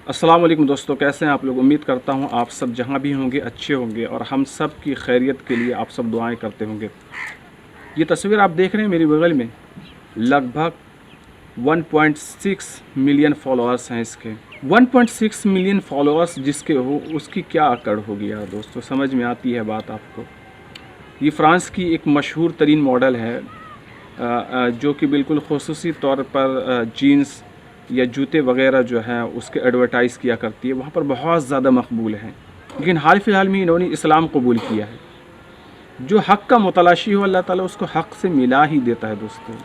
अस्सलाम वालेकुम दोस्तों, कैसे हैं आप लोग। उम्मीद करता हूं आप सब जहां भी होंगे अच्छे होंगे और हम सब की खैरियत के लिए आप सब दुआएं करते होंगे। ये तस्वीर आप देख रहे हैं मेरी बगल में, लगभग 1.6 मिलियन फॉलोअर्स हैं इसके। 1.6 मिलियन फॉलोअर्स जिसके हो उसकी क्या अकड़ होगी यार दोस्तों, समझ में आती है बात आपको। ये फ्रांस की एक मशहूर तरीन मॉडल है जो कि बिल्कुल खुसूसी तौर पर जीन्स या जूते वगैरह जो हैं उसके एडवर्टाइज़ किया करती है, वहाँ पर बहुत ज़्यादा मकबूल हैं। लेकिन हाल फ़िलहाल में इन्होंने इस्लाम कबूल किया है। जो हक़ का मुतलाशी हो अल्लाह ताला उसको हक़ से मिला ही देता है दोस्तों।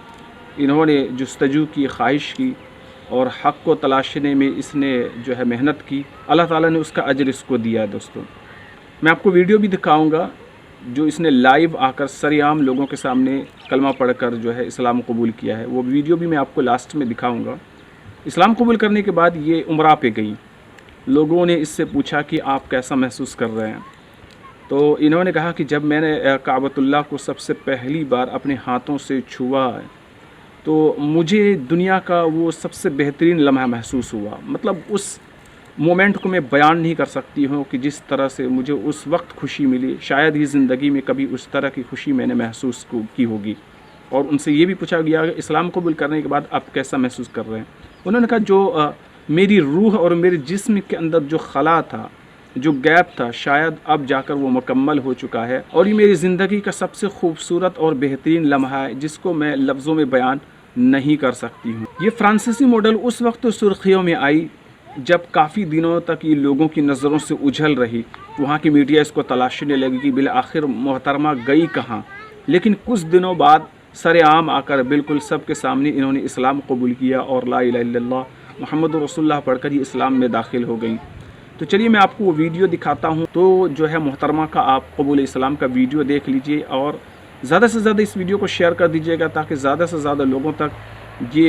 इन्होंने जुस्तजू की, ख्वाहिश की और हक़ को तलाशने में इसने जो है मेहनत की, अल्लाह ताला ने उसका अजर इसको दिया है दोस्तों। मैं आपको वीडियो भी दिखाऊँगा जो इसने लाइव आकर सरेआम लोगों के सामने कलमा पढ़कर जो है इस्लाम कबूल किया है। वो वीडियो भी मैं आपको लास्ट में दिखाऊँगा। इस्लाम कबूल करने के बाद ये उम्रा पे गई। लोगों ने इससे पूछा कि आप कैसा महसूस कर रहे हैं, तो इन्होंने कहा कि जब मैंने काबतुल्लाह को सबसे पहली बार अपने हाथों से छुआ तो मुझे दुनिया का वो सबसे बेहतरीन लम्हा महसूस हुआ। मतलब उस मोमेंट को मैं बयान नहीं कर सकती हूँ कि जिस तरह से मुझे उस वक्त खुशी मिली, शायद ही ज़िंदगी में कभी उस तरह की खुशी मैंने महसूस की होगी। और उनसे ये भी पूछा गया कि इस्लाम कबूल करने के बाद आप कैसा महसूस कर रहे हैं। उन्होंने कहा जो मेरी रूह और मेरे जिस्म के अंदर जो खला था, जो गैप था, शायद अब जाकर वो मुकम्मल हो चुका है और ये मेरी ज़िंदगी का सबसे खूबसूरत और बेहतरीन लम्हा है जिसको मैं लफ्ज़ों में बयान नहीं कर सकती हूँ। ये फ्रांसीसी मॉडल उस वक्त सुर्खियों में आई जब काफ़ी दिनों तक ये लोगों की नज़रों से उछल रही। वहाँ की मीडिया इसको तलाशने लगी कि बिल आखिर मोहतरमा गई कहाँ। लेकिन कुछ दिनों बाद सरेआम आकर बिल्कुल सब के सामने इन्होंने इस्लाम कबूल किया और ला इलाहा इल्लल्लाह मुहम्मद रसूलुल्लाह पढ़कर ये इस्लाम में दाखिल हो गई। तो चलिए मैं आपको वो वीडियो दिखाता हूँ। तो जो है मोहतरमा का आप कबूल इस्लाम का वीडियो देख लीजिए और ज़्यादा से ज़्यादा इस वीडियो को शेयर कर दीजिएगा ताकि ज़्यादा से ज़्यादा लोगों तक ये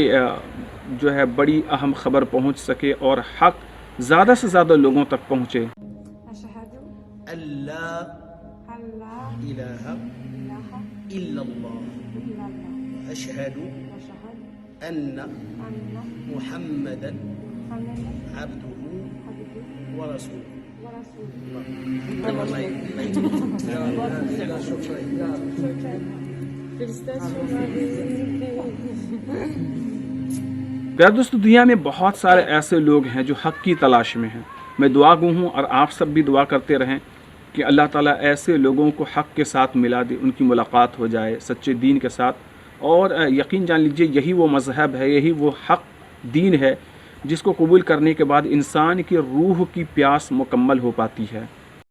जो है बड़ी अहम खबर पहुँच सके और हक़ ज़्यादा से ज़्यादा लोगों तक पहुँचे। अशहदु अन्न मुहम्मदन अब्दुहु व रसूलुहु। प्यारे दोस्तों, दुनिया में बहुत सारे ऐसे लोग हैं जो हक़ की तलाश में हैं। मैं दुआ गो हूँ और आप सब भी दुआ करते रहें कि अल्लाह ताला ऐसे लोगों को हक़ के साथ मिला दे, उनकी मुलाकात हो जाए सच्चे दीन के साथ। और यकीन जान लीजिए यही वो मज़हब है, यही वो हक़ दीन है जिसको कबूल करने के बाद इंसान की रूह की प्यास मुकम्मल हो पाती है।